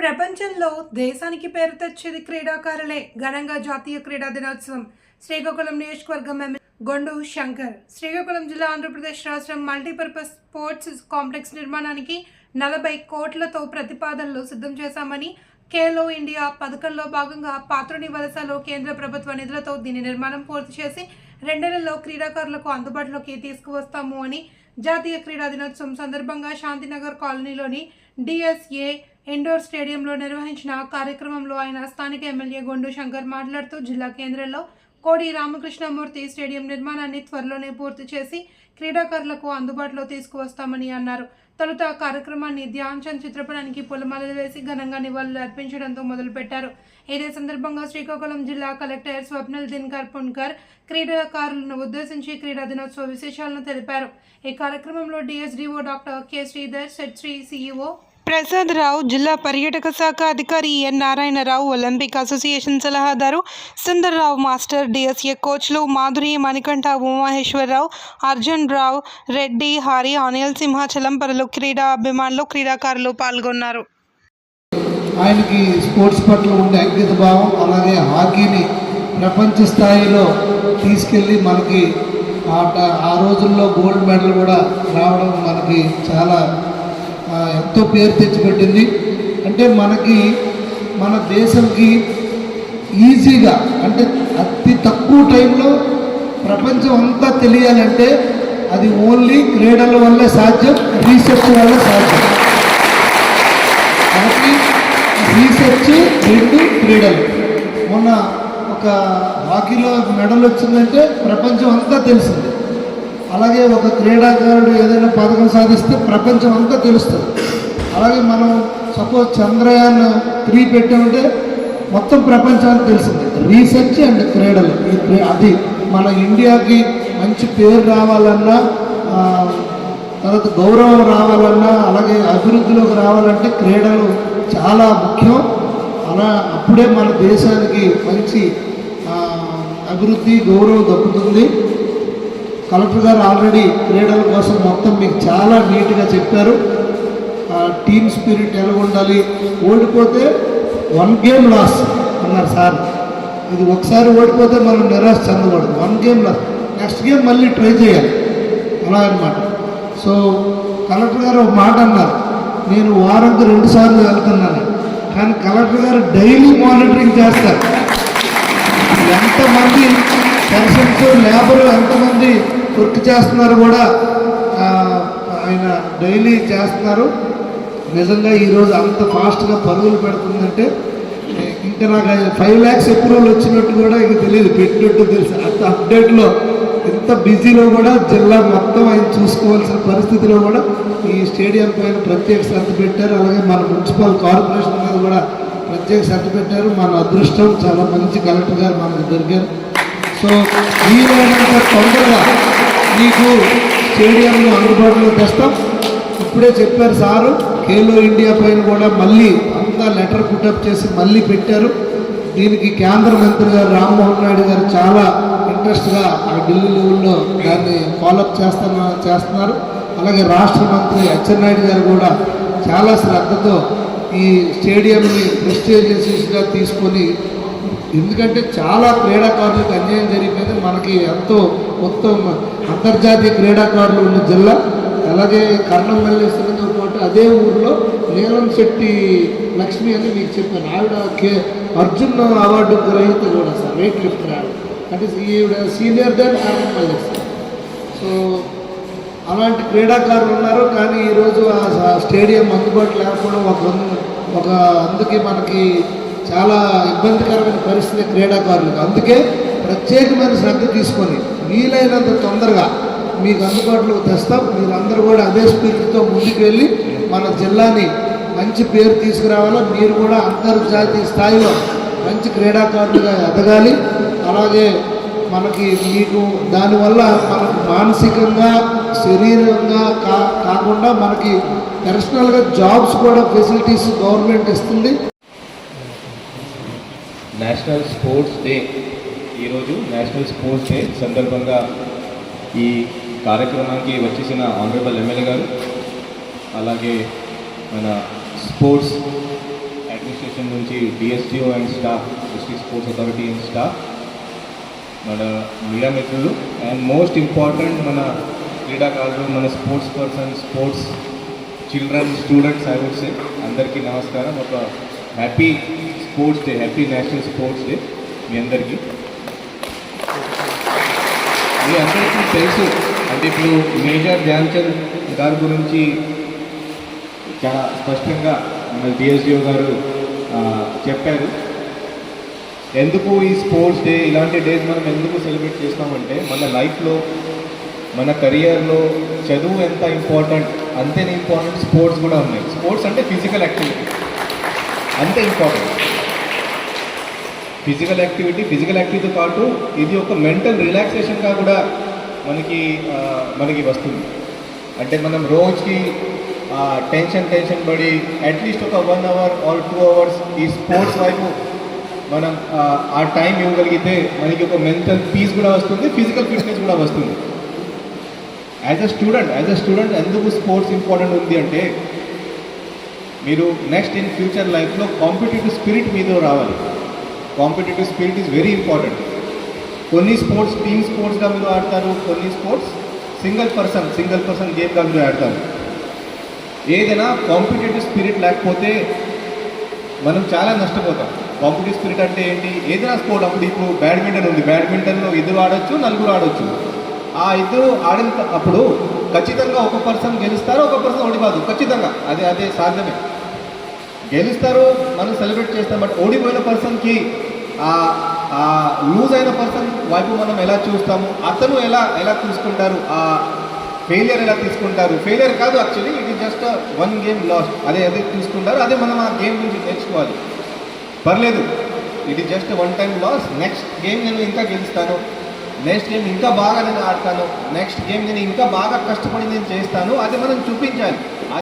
ప్రపంచంలో దేశానికి పేరు తెచ్చేది క్రీడాకారులే. ఘనంగా జాతీయ క్రీడా దినోత్సవం. శ్రీకాకుళం నియోజకవర్గం ఎమ్మెల్యే గొండు శంకర్. శ్రీకాకుళం జిల్లా ఆంధ్రప్రదేశ్ రాష్ట్రం మల్టీపర్పస్ స్పోర్ట్స్ కాంప్లెక్స్ నిర్మాణానికి 40 కోట్లతో ప్రతిపాదనలు సిద్ధం చేశామని, ఖేలో ఇండియా పథకంలో భాగంగా పాత్రుని వలసలో కేంద్ర ప్రభుత్వ నిధులతో దీని నిర్మాణం పూర్తి చేసి 2 నెలల్లో క్రీడాకారులకు అందుబాటులోకి తీసుకువస్తాము అని జాతీయ క్రీడా దినోత్సవం సందర్భంగా శాంతినగర్ కాలనీలోని డిఎస్ఏ ఇండోర్ స్టేడియంలో నిర్వహించిన కార్యక్రమంలో ఆయన స్థానిక ఎమ్మెల్యే గొండు శంకర్ మాట్లాడుతూ జిల్లా కేంద్రంలో కోడి రామకృష్ణమూర్తి స్టేడియం నిర్మాణాన్ని త్వరలోనే పూర్తి చేసి క్రీడాకారులకు అందుబాటులో తీసుకువస్తామని అన్నారు. తొలుత కార్యక్రమాన్ని ధ్యాన్ చంద్ చిత్రపటానికి పూలమాలలు వేసి ఘనంగా నివాళులు అర్పించడంతో మొదలుపెట్టారు. ఇదే సందర్భంగా శ్రీకాకుళం జిల్లా కలెక్టర్ స్వప్నిల్ దినకర్ పున్కర్ క్రీడాకారులను ఉద్దేశించి క్రీడా దినోత్సవ విశేషాలను తెలిపారు. ఈ కార్యక్రమంలో DSDO doctor K Sridhar, Setshri CEO Prasad Rao, జిల్లా పర్యాటక శాఖ అధికారి ఎన్ నారాయణరావు, ఒలింపిక్ అసోసియేషన్ సలహాదారు సుందర్రావు మాస్టర్, డిఎస్ఏ కోచ్లు మాధురి, మణికంఠ, ఉమామహేశ్వరరావు, అర్జున్ రావు, రెడ్డి, హరి, అనిల్, సింహాచలం పలువురు క్రీడా అభిమానులు, క్రీడాకారులు పాల్గొన్నారు. ఆయనకి స్పోర్ట్స్ పట్ల ఉండే అంకిత భావం, అలాగే హాకీని ప్రపంచ స్థాయిలో తీసుకెళ్ళి మనకి ఆ రోజుల్లో గోల్డ్ మెడల్ కూడా రావడం మనకి చాలా ఎంతో పేరు తెచ్చిపెట్టింది. అంటే మనకి మన దేశంకి ఈజీగా, అంటే అతి తక్కువ టైంలో ప్రపంచం అంతా తెలియాలంటే అది ఓన్లీ క్రీడల వల్లే సాధ్యం, రీసెర్చ్ వల్లే సాధ్యం. మనకి రీసెర్చ్, 2 క్రీడలు. మొన్న ఒక హాకీలో మెడల్ వచ్చిందంటే ప్రపంచం అంతా తెలిసింది. అలాగే ఒక క్రీడాకారుడు ఏదైనా పథకం సాధిస్తే ప్రపంచం అంతా తెలుస్తుంది. అలాగే మనం సపోజ్ చంద్రయాన్ 3 పెట్టామంటే మొత్తం ప్రపంచానికి తెలిసింది. రీసెర్చ్ అండ్ క్రీడలు, అది మన ఇండియాకి మంచి పేరు రావాలన్నా, తర్వాత గౌరవం రావాలన్నా, అలాగే అభివృద్ధిలోకి రావాలంటే క్రీడలు చాలా ముఖ్యం. అప్పుడే మన దేశానికి మంచి అభివృద్ధి, గౌరవం దక్కుతుంది. కలెక్టర్ గారు ఆల్రెడీ క్రీడల కోసం మొత్తం మీకు చాలా నీట్గా చెప్పారు. టీమ్ స్పిరిట్ ఎలా ఉండాలి, ఓడిపోతే 1 గేమ్ లాస్ అన్నారు సార్. ఇది ఒకసారి ఓడిపోతే మనం నిరాశ చెందకూడదు. 1 గేమ్ లాస్, నెక్స్ట్ గేమ్ మళ్ళీ ట్రై చేయాలి, అలా అనమాట. సో కలెక్టర్ గారు ఒక మాట అన్నారు, నేను వారానికి 2 సార్లు వెళ్తున్నాను, కానీ కలెక్టర్ గారు డైలీ మానిటరింగ్ చేస్తారు. ఎంతమంది పర్సన్స్, లేబర్ ఎంతమంది వర్క్ చేస్తున్నారు కూడా ఆయన డైలీ చేస్తున్నారు. నిజంగా ఈరోజు అంత ఫాస్ట్గా పరుగులు పెడుతుందంటే ఇంకా నాకు 5 lakhs అప్రూవల్ వచ్చినట్టు కూడా ఇంక తెలియదు, పెట్టినట్టు తెలుసు. అంత అప్డేట్లో, ఎంత బిజీలో కూడా జిల్లా మొత్తం ఆయన చూసుకోవాల్సిన పరిస్థితిలో కూడా ఈ స్టేడియం పైన ప్రత్యేక శ్రద్ధ పెట్టారు. అలాగే మన మున్సిపల్ కార్పొరేషన్ మీద కూడా ప్రత్యేక శ్రద్ధ పెట్టారు. మన అదృష్టం, చాలా మంచి కలెక్టర్ గారు మనకు దొరికారు. సో వీలైనంత తొందరగా మీకు స్టేడియంను అందుబాటులో తెస్తాం. ఇప్పుడే చెప్పారు సారు, ఖేలో ఇండియా పైన కూడా మళ్ళీ అంతా లెటర్ పుటప్ చేసి మళ్ళీ పెట్టారు. దీనికి కేంద్ర మంత్రి గారు రామ్మోహన్ నాయుడు గారు చాలా ఇంట్రెస్ట్గా ఢిల్లీ లెవెల్లో దాన్ని ఫాలోఅప్ చేస్తున్నారు. అలాగే రాష్ట్ర మంత్రి అచ్చెన్నాయుడు గారు కూడా చాలా శ్రద్ధతో ఈ స్టేడియంని ప్రెస్టీజియస్గా తీసుకొని, ఎందుకంటే చాలా క్రీడాకారులకు అన్యాయం జరిగిపోయింది. మనకి ఎంతో మొత్తం అంతర్జాతీయ క్రీడాకారులు ఉన్న జిల్లా. అలాగే కర్ణం మల్లేశ్వరంతో పాటు అదే ఊరిలో నీలం శెట్టి లక్ష్మి అని మీకు చెప్పాను, ఆవిడ అర్జున్ అవార్డు గ్రహీత కూడా సార్, వెయిట్ లిఫ్టర్ ఆవిడ. అంటే ఈవిడ సీనియర్ దాన్ కర్ణం మల్లేశ్వరం. సో అలాంటి క్రీడాకారులు ఉన్నారు. కానీ ఈరోజు ఆ స్టేడియం అందుబాటులో లేకపోవడం ఒక అందుకే మనకి చాలా ఇబ్బందికరమైన పరిస్థితి క్రీడాకారులకు. అందుకే ప్రత్యేకమైన శ్రద్ధ తీసుకొని వీలైనంత తొందరగా మీకు అందుబాటులో తెస్తాం. మీరందరూ కూడా అదే స్పిరిట్తో ముందుకు వెళ్ళి మన జిల్లాని మంచి పేరు తీసుకురావాలా. మీరు కూడా అంతర్జాతీయ స్థాయిలో మంచి క్రీడాకారులుగా ఎదగాలి. అలాగే మనకి మీకు దానివల్ల మనకు మానసికంగా, శరీరంగా కాకుండా మనకి పర్సనల్గా జాబ్స్ కూడా ఫెసిలిటీస్ గవర్నమెంట్ ఇస్తుంది. నేషనల్ స్పోర్ట్స్ డే, ఈరోజు నేషనల్ స్పోర్ట్స్ డే సందర్భంగా ఈ కార్యక్రమానికి వచ్చేసిన ఆనరబుల్ ఎమ్మెల్యే గారు, అలాగే మన స్పోర్ట్స్ నుంచి DSDO and staff, district sports authority and staff, మన మీడియా మిత్రులు, అండ్ మోస్ట్ ఇంపార్టెంట్ మన క్రీడాకారులు, మన sports person, sports children, students, I would say అందరికీ నమస్కారం. ఒక happy sports day, happy national sports day మీ అందరికీ. మీ అందరికీ తెలుసు, అంటే ఇప్పుడు మేజర్ ధ్యాన్చంద్ గారి గురించి చాలా స్పష్టంగా మన డిఎస్డిఓ గారు చెప్పారు. ఎందుకు ఈ స్పోర్ట్స్ డే, ఇలాంటి డేస్ మనం ఎందుకు సెలబ్రేట్ చేస్తామంటే, మన లైఫ్లో, మన కెరియర్లో చదువు ఎంత ఇంపార్టెంట్ అంతే ఇంపార్టెంట్ స్పోర్ట్స్ కూడా ఉన్నాయి. స్పోర్ట్స్ అంటే ఫిజికల్ యాక్టివిటీ అంతే ఇంపార్టెంట్. ఫిజికల్ యాక్టివిటీతో పాటు ఇది ఒక మెంటల్ రిలాక్సేషన్గా కూడా మనకి వస్తుంది. అంటే మనం రోజుకి టెన్షన్ పడి అట్లీస్ట్ ఒక 1 hour or 2 hours ఈ స్పోర్ట్స్ వైపు మనం ఆ టైం ఇవ్వగలిగితే మనకి ఒక మెంటల్ పీస్ కూడా వస్తుంది, ఫిజికల్ ఫిట్నెస్ కూడా వస్తుంది. యాజ్ అ స్టూడెంట్ ఎందుకు స్పోర్ట్స్ ఇంపార్టెంట్ ఉంది అంటే, మీరు నెక్స్ట్ ఇన్ ఫ్యూచర్ లైఫ్లో కాంపిటేటివ్ స్పిరిట్ మీద రావాలి. Competitive spirit is very important. కొన్ని స్పోర్ట్స్ టీమ్ స్పోర్ట్స్గా మీరు ఆడతారు, కొన్ని స్పోర్ట్స్ సింగిల్ పర్సన్ గేమ్గా మీరు ఆడతారు. ఏదైనా కాంపిటేటివ్ స్పిరిట్ లేకపోతే మనం చాలా నష్టపోతాం. కాంపిటేటివ్ స్పిరిట్ అంటే ఏంటి? ఏదైనా స్పోర్ట్, అప్పుడు ఇప్పుడు బ్యాడ్మింటన్ ఉంది, బ్యాడ్మింటన్లో ఇద్దరు ఆడొచ్చు, నలుగురు ఆడొచ్చు. ఆ ఇద్దరు అప్పుడు ఖచ్చితంగా ఒక పర్సన్ గెలుస్తారు, ఒక పర్సన్ ఓడిపోదు. ఖచ్చితంగా అదే సాధ్యమే. గెలుస్తారు, మనం సెలబ్రేట్ చేస్తాం. బట్ ఓడిపోయిన పర్సన్కి లూజ్ అయిన పర్సన్ వైపు మనం ఎలా చూస్తాము, అతను ఎలా తీసుకుంటారు, ఆ ఫెయిలియర్ ఎలా తీసుకుంటారు. ఫెయిలియర్ కాదు, actually it is just 1 game lost. అదే తీసుకుంటారు, అదే మనం ఆ గేమ్ నుంచి నేర్చుకోవాలి. పర్లేదు, it is just 1 time loss. Next game నేను ఇంకా గెలుస్తాను, నెక్స్ట్ గేమ్ ఇంకా బాగా నేను ఆడతాను, నెక్స్ట్ గేమ్ నేను ఇంకా బాగా కష్టపడి నేను చేస్తాను, అది మనం చూపించాలి.